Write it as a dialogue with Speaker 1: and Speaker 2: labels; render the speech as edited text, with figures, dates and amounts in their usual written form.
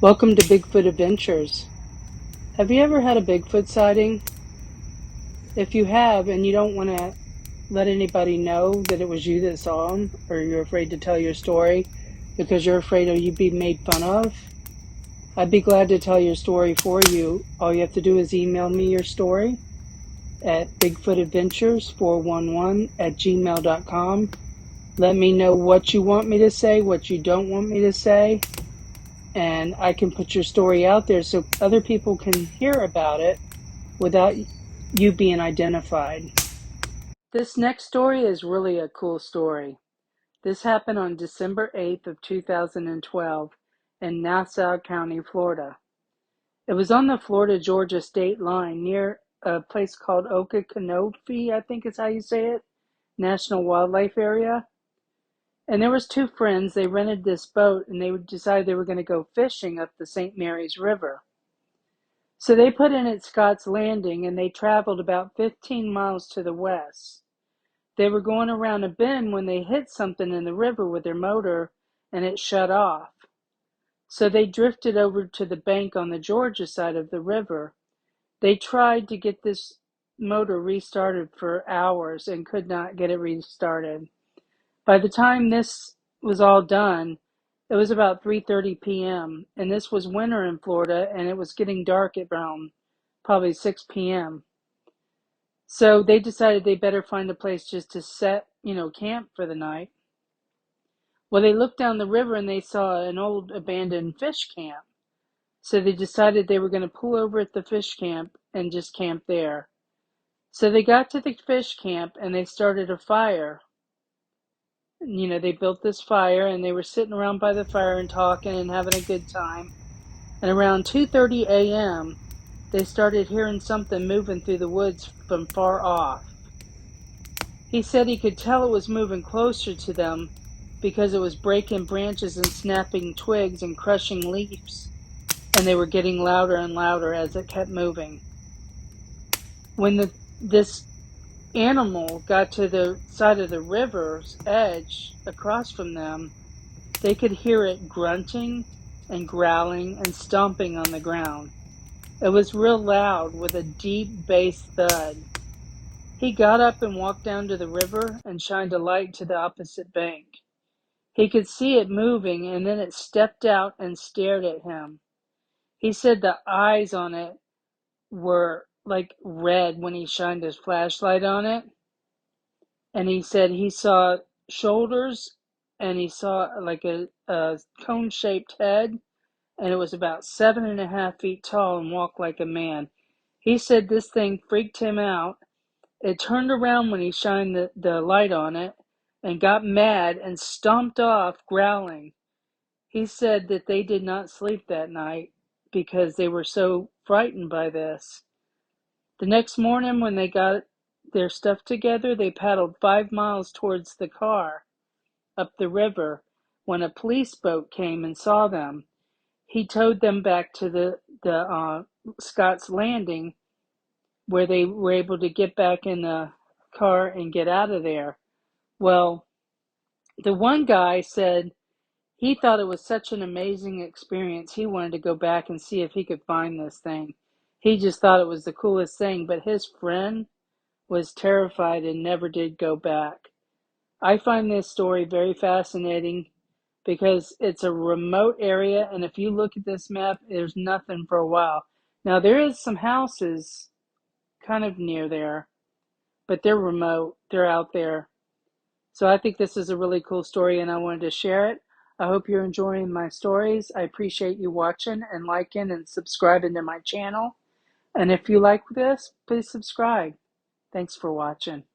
Speaker 1: Welcome to Bigfoot Adventures. Have you ever had a Bigfoot sighting? If you have and you don't want to let anybody know that it was you that saw him, or you're afraid to tell your story because you're afraid of you being made fun of, I'd be glad to tell your story for you. All you have to do is email me your story at bigfootadventures411@gmail.com. Let me know what you want me to say, what you don't want me to say, and I can put your story out there so other people can hear about it without you being identified. This next story is really a cool story. This happened on December 8th of 2012 in Nassau County, Florida. It was on the Florida-Georgia state line near a place called Okefenokee, I think is how you say it, National Wildlife Area. And there was two friends. They rented this boat and they decided they were going to go fishing up the St. Mary's River. So they put in at Scott's Landing and they traveled about 15 miles to the west. They were going around a bend when they hit something in the river with their motor and it shut off. So they drifted over to the bank on the Georgia side of the river. They tried to get this motor restarted for hours and could not get it restarted. By the time this was all done, it was about 3:30 p.m. and this was winter in Florida and it was getting dark at around probably 6 p.m. So they decided they better find a place just to set, camp for the night. Well, they looked down the river and they saw an old abandoned fish camp. So they decided they were going to pull over at the fish camp and just camp there. So they got to the fish camp and they started a fire. They built this fire and they were sitting around by the fire and talking and having a good time. And around 2:30 a.m., they started hearing something moving through the woods from far off. He said he could tell it was moving closer to them because it was breaking branches and snapping twigs and crushing leaves, and they were getting louder and louder as it kept moving. When this animal got to the side of the river's edge across from them, they could hear it grunting and growling and stomping on the ground. It was real loud with a deep bass thud. He got up and walked down to the river and shined a light to the opposite bank. He could see it moving and then it stepped out and stared at him. He said the eyes on it were like red when he shined his flashlight on it. And he said he saw shoulders and he saw like a cone-shaped head, and it was about 7.5 feet tall and walked like a man. He said this thing freaked him out. It turned around when he shined the light on it and got mad and stomped off growling. He said that they did not sleep that night because they were so frightened by this. The next morning when they got their stuff together, they paddled 5 miles towards the car up the river when a police boat came and saw them. He towed them back to the Scott's Landing where they were able to get back in the car and get out of there. Well, the one guy said he thought it was such an amazing experience. He wanted to go back and see if he could find this thing. He just thought it was the coolest thing, but his friend was terrified and never did go back. I find this story very fascinating because it's a remote area, and if you look at this map, there's nothing for a while. Now, there is some houses kind of near there, but they're remote. They're out there. So I think this is a really cool story, and I wanted to share it. I hope you're enjoying my stories. I appreciate you watching and liking and subscribing to my channel. And if you like this, please subscribe. Thanks for watching.